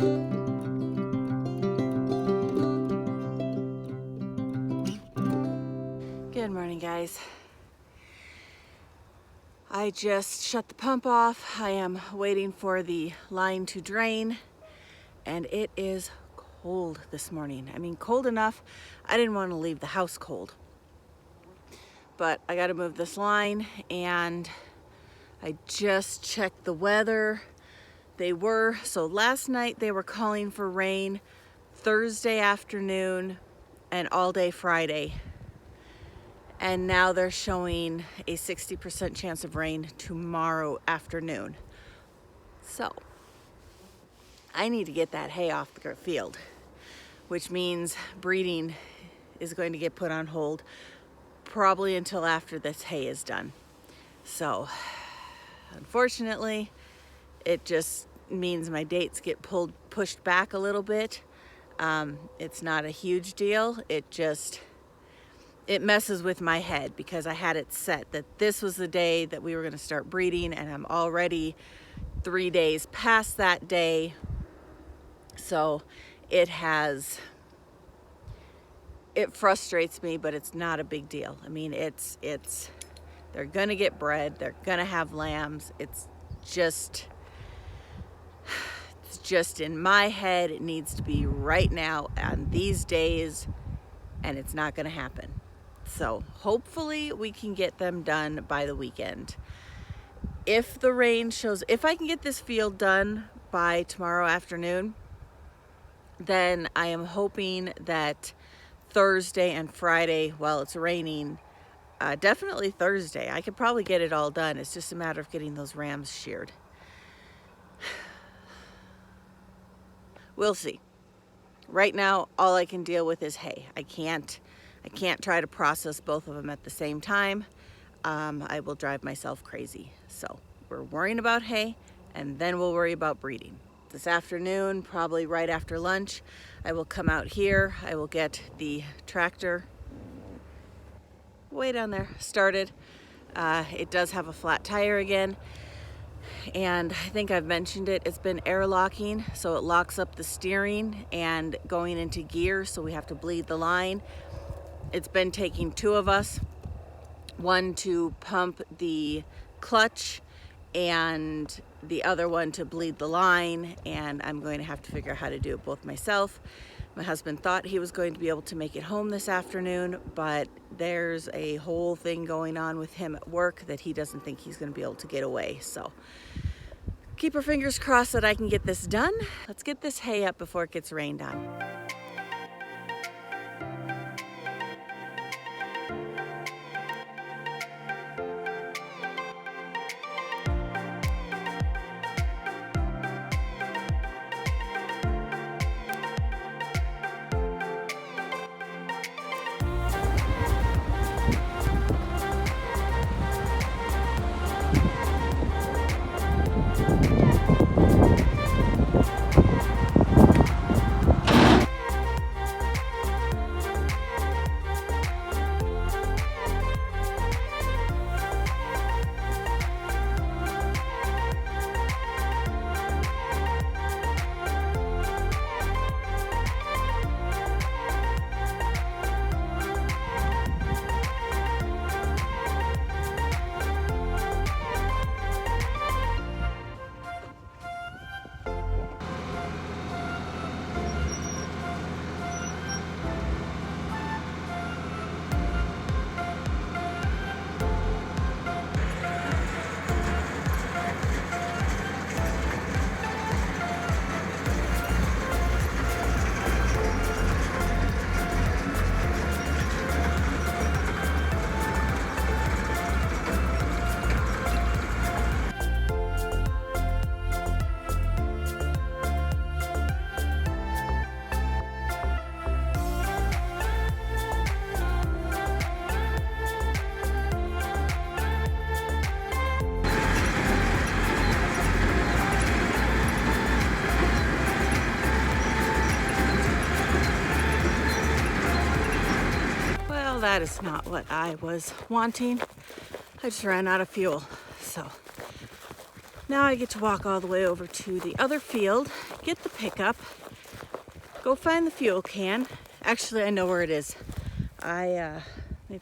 Good morning, guys. I just shut the pump off. I am waiting for the line to drain, and it is cold this morning. I mean, cold enough, I didn't want to leave the house cold. But I got to move this line, and I just checked the weather. So last night they were calling for rain Thursday afternoon and all day Friday. And now they're showing a 60% chance of rain tomorrow afternoon. So I need to get that hay off the field, which means breeding is going to get put on hold probably until after this hay is done. So unfortunately, it just means my dates get pushed back a little bit. It's not a huge deal. It messes with my head because I had it set that this was the day that we were going to start breeding, and I'm already 3 days past that day. So it frustrates me, but it's not a big deal. I mean, they're going to get bred. They're going to have lambs. It's just in my head. It needs to be right now on these days, and it's not going to happen. So hopefully we can get them done by the weekend. If the rain shows, if I can get this field done by tomorrow afternoon, then I am hoping that Thursday and Friday, while it's raining, definitely Thursday, I could probably get it all done. It's just a matter of getting those rams sheared. We'll see. Right now, all I can deal with is hay. I can't try to process both of them at the same time. I will drive myself crazy. So we're worrying about hay, and then we'll worry about breeding. This afternoon, probably right after lunch, I will come out here. I will get the tractor way down there started. It does have a flat tire again, and I think I've mentioned it. It's been air locking, so it locks up the steering and going into gear, so we have to bleed the line. It's been taking two of us, one to pump the clutch and the other one to bleed the line, and I'm going to have to figure out how to do it both myself. My husband thought he was going to be able to make it home this afternoon, but there's a whole thing going on with him at work that he doesn't think he's going to be able to get away. So keep our fingers crossed that I can get this done. Let's get this hay up before it gets rained on. That is not what I was wanting. I just ran out of fuel. So Now I get to walk all the way over to the other field, get the pickup, go find the fuel can. Actually, I know where it is. Maybe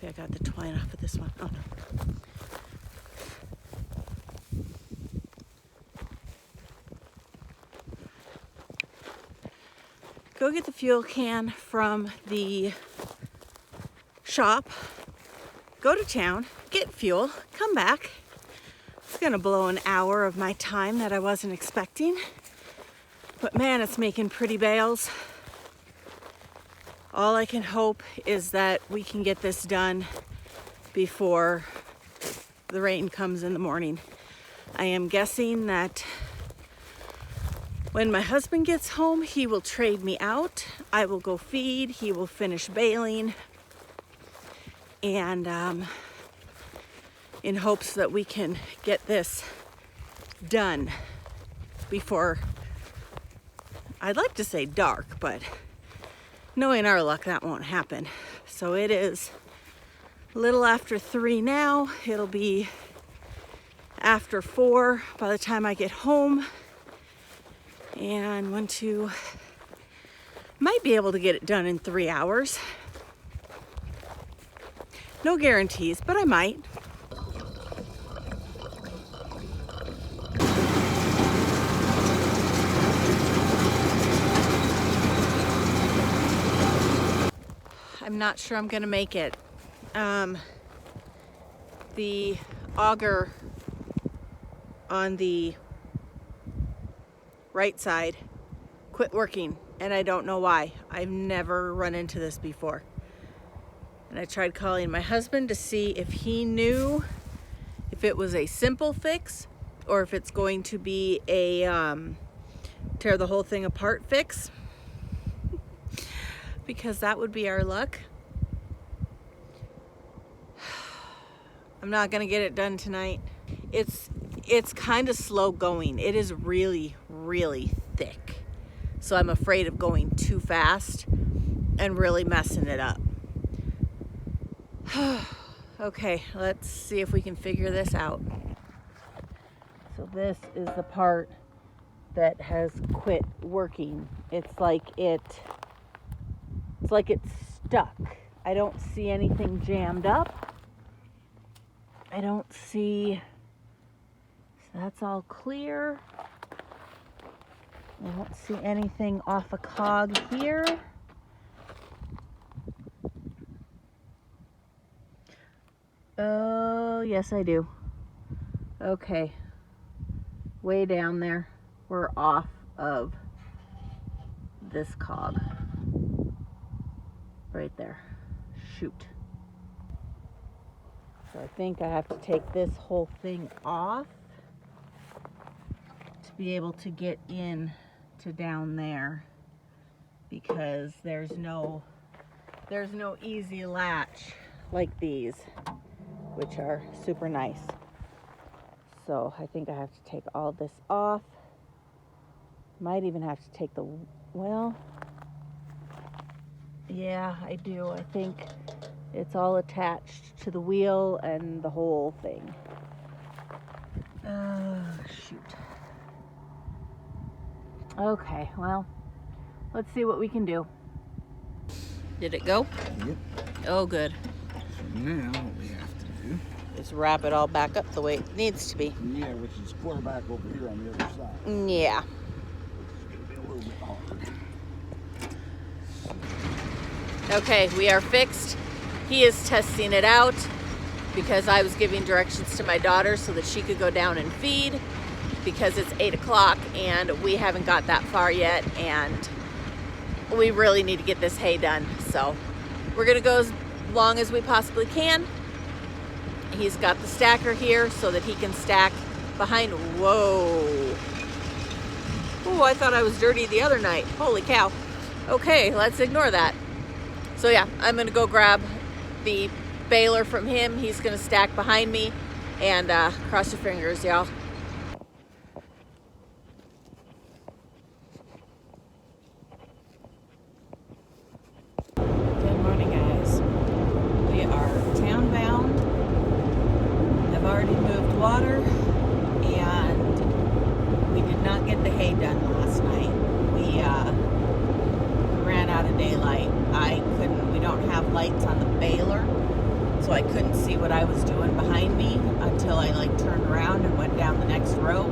I got the twine off of this one. Oh no. Go get the fuel can from the shop, go to town, get fuel, come back. It's gonna blow an hour of my time that I wasn't expecting. But man, it's making pretty bales. All I can hope is that we can get this done before the rain comes in the morning. I am guessing that when my husband gets home, he will trade me out. I will go feed, he will finish baling, and in hopes that we can get this done before, I'd like to say dark, but knowing our luck, that won't happen. So it is a little after 3 now. It'll be after 4 by the time I get home. And might be able to get it done in 3 hours. No guarantees, but I might. I'm not sure I'm gonna make it. The auger on the right side quit working, and I don't know why. I've never run into this before. And I tried calling my husband to see if he knew if it was a simple fix or if it's going to be a tear the whole thing apart fix, because that would be our luck. I'm not gonna get it done tonight. It's kind of slow going. It is really, really thick. So I'm afraid of going too fast and really messing it up. Okay, let's see if we can figure this out. So this is the part that has quit working. It's like it's stuck. I don't see anything jammed up. I don't see, so that's all clear. I don't see anything off a cog here. Oh, yes I do. Okay. Way down there, we're off of this cog. Right there. Shoot. So I think I have to take this whole thing off to be able to get in to down there, because there's no easy latch like these, which are super nice. So I think I have to take all this off. Might even have to take the, well, yeah, I do. I think it's all attached to the wheel and the whole thing. Oh, shoot. Okay, well, let's see what we can do. Did it go? Yep. Oh, good. So now what we have to do is wrap it all back up the way it needs to be. Yeah, which is quarterback over here on the other side. Yeah. It's going to be a little bit hard. Okay, we are fixed. He is testing it out because I was giving directions to my daughter so that she could go down and feed, because it's 8 o'clock and we haven't got that far yet, and we really need to get this hay done. So we're gonna go as long as we possibly can. He's got the stacker here so that he can stack behind. Whoa. Oh, I thought I was dirty the other night. Holy cow. Okay, let's ignore that. So yeah, I'm gonna go grab the baler from him. He's gonna stack behind me, and cross your fingers, y'all. Good morning, guys. We are town bound. I've already moved water, and of daylight. We don't have lights on the baler, so I couldn't see what I was doing behind me until I turned around and went down the next row.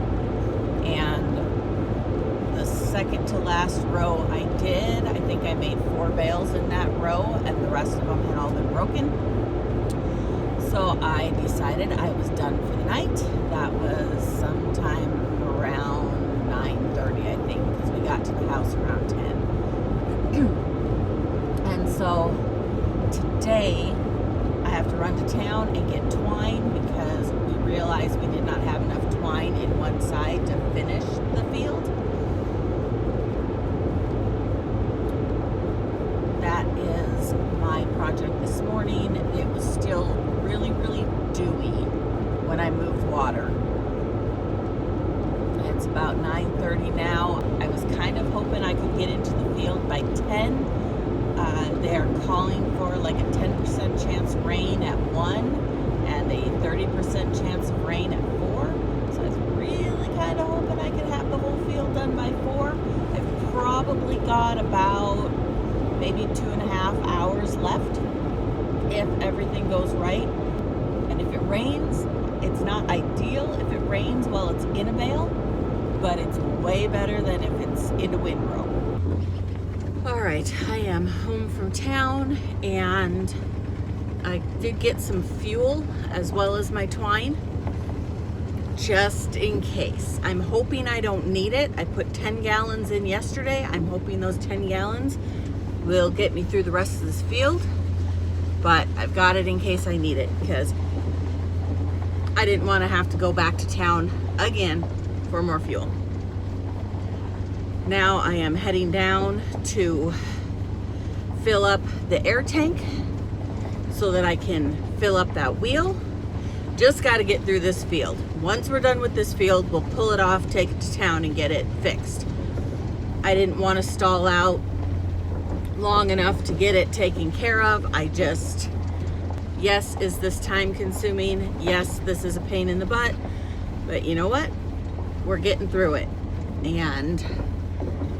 And the second to last row I did, I think I made 4 bales in that row, and the rest of them had all been broken. So I decided I was done for the night. That was sometime around 9:30, I think, because we got to the house around 10. And so today I have to run to town and get twine because we realized we did not have enough twine in one side to finish the field. That is my project this morning. It was still really, really dewy when I moved water. It's about 9:30 now. I was kind of hoping I could get into the field by 10. They're calling for a 10% chance rain at 1 and a 30% chance of rain at 4. So I was really kind of hoping I could have the whole field done by 4. I've probably got about maybe 2.5 hours left if everything goes right. And if it rains, it's not ideal if it rains while it's in a bale, but it's way better than if it's in a windrow. All right, I am home from town, and I did get some fuel as well as my twine, just in case. I'm hoping I don't need it. I put 10 gallons in yesterday. I'm hoping those 10 gallons will get me through the rest of this field, but I've got it in case I need it, because I didn't want to have to go back to town again for more fuel. Now I am heading down to fill up the air tank so that I can fill up that wheel. Just got to get through this field. Once we're done with this field, we'll pull it off, take it to town, and get it fixed. I didn't want to stall out long enough to get it taken care of. Yes, is this time consuming? Yes, this is a pain in the butt, but you know what? We're getting through it. And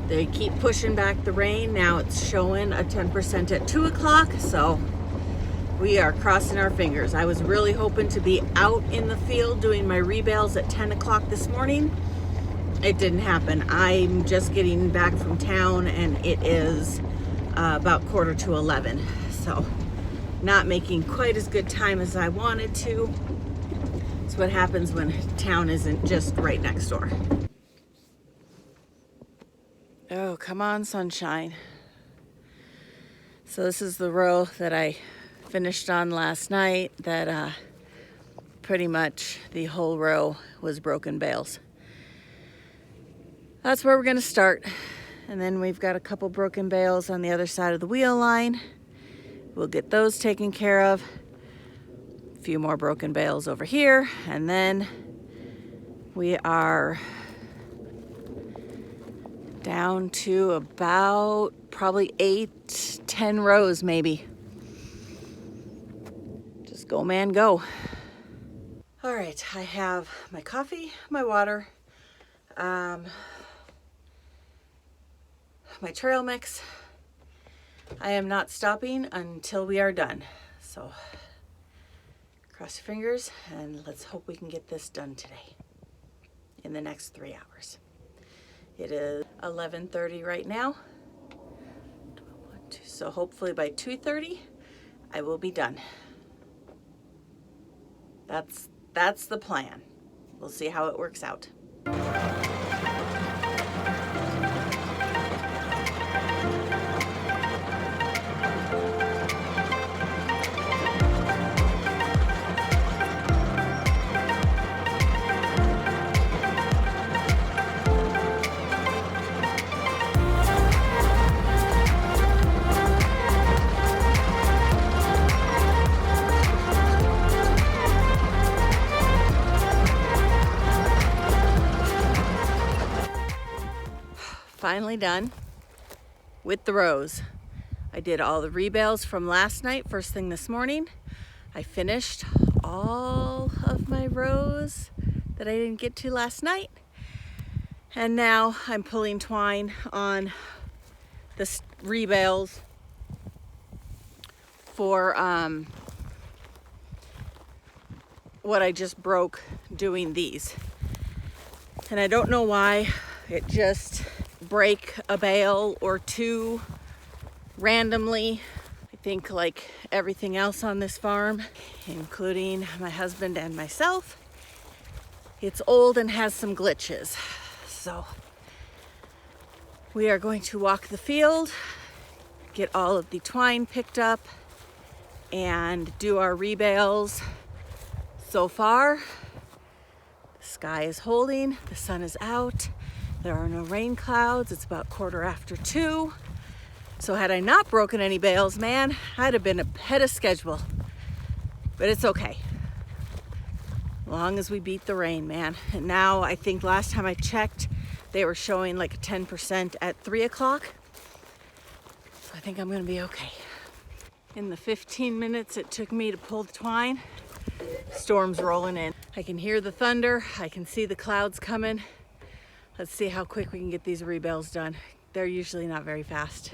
they keep pushing back the rain. Now it's showing a 10% at 2 o'clock, so we are crossing our fingers. I was really hoping to be out in the field doing my rebales at 10 o'clock this morning. It didn't happen. I'm just getting back from town, and it is about 10:45, so not making quite as good time as I wanted to. It's what happens when town isn't just right next door. Oh, come on, sunshine. So this is the row that I finished on last night, that pretty much the whole row was broken bales. That's where we're gonna start. And then we've got a couple broken bales on the other side of the wheel line. We'll get those taken care of. A few more broken bales over here, and then we are down to about probably 8-10 rows maybe. Just go, man, go. All right, I have my coffee, my water, my trail mix. I am not stopping until we are done. So cross your fingers and let's hope we can get this done today in the next 3 hours. It is 11:30 right now. So hopefully by 2:30 I will be done. That's the plan. We'll see how it works out. Finally done with the rows. I did all the rebales from last night, first thing this morning. I finished all of my rows that I didn't get to last night. And now I'm pulling twine on the rebales for what I just broke doing these. And I don't know why it just break a bale or two randomly. I think like everything else on this farm, including my husband and myself, it's old and has some glitches. So we are going to walk the field, get all of the twine picked up, and do our rebales. So far, the sky is holding, the sun is out, there are no rain clouds, it's about 2:15. So had I not broken any bales, man, I'd have been ahead of schedule. But it's okay. As long as we beat the rain, man. And now I think last time I checked, they were showing like a 10% at 3 o'clock. So I think I'm gonna be okay. In the 15 minutes it took me to pull the twine, storm's rolling in. I can hear the thunder, I can see the clouds coming. Let's see how quick we can get these rebales done. They're usually not very fast.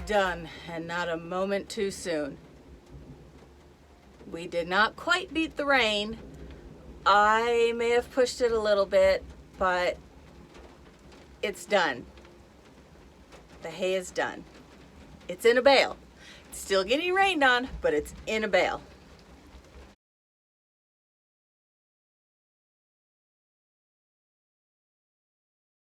Done, and not a moment too soon. We did not quite beat the rain. I may have pushed it a little bit, but it's done. The hay is done. It's in a bale. It's still getting rained on, but it's in a bale.